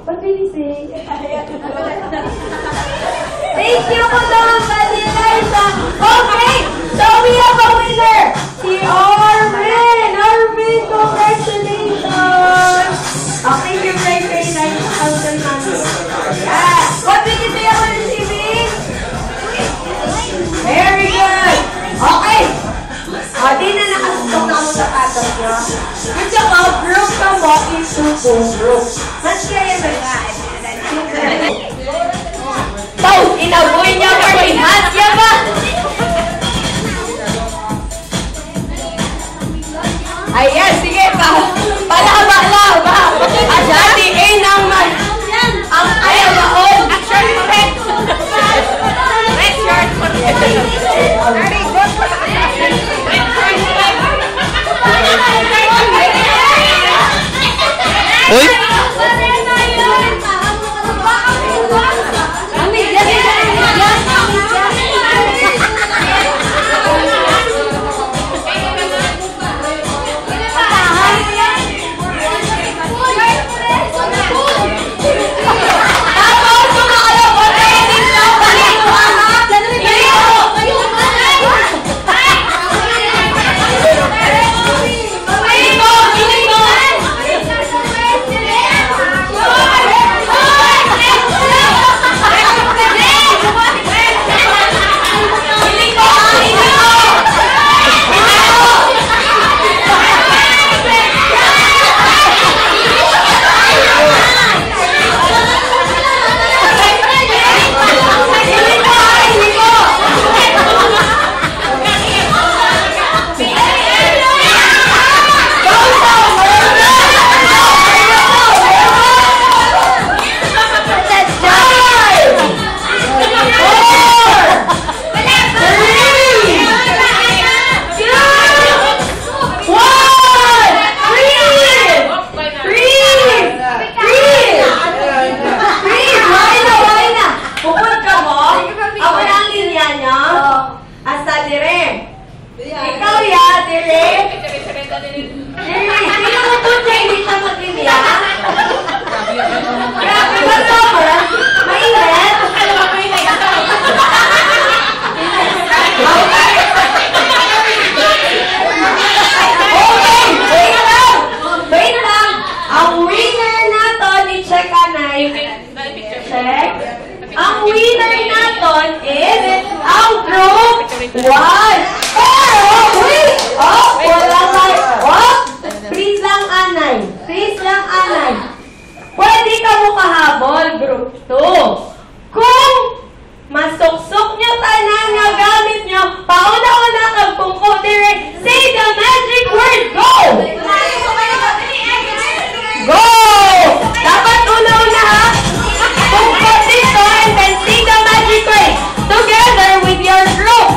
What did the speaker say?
What did he say? Thank you po naman, Vanilla. Okay, so we have a winner. Si Arvin. Arvin, congratulations. Okay, you're very, very nice. 1,000 months. Yeah. What did you say about receiving? Very good. Okay. Di na nakasutok na mo sa patos nyo. Good job, group ka mo into 2 groups. Mas kaya ba nga? Pause! Inaboy niya for enhance niya ba? Ayan, sige pa. Palaba. Asyati, naman. Ang ayaw maon. Action correct. Let's short for the very good. Uy! Together with your group.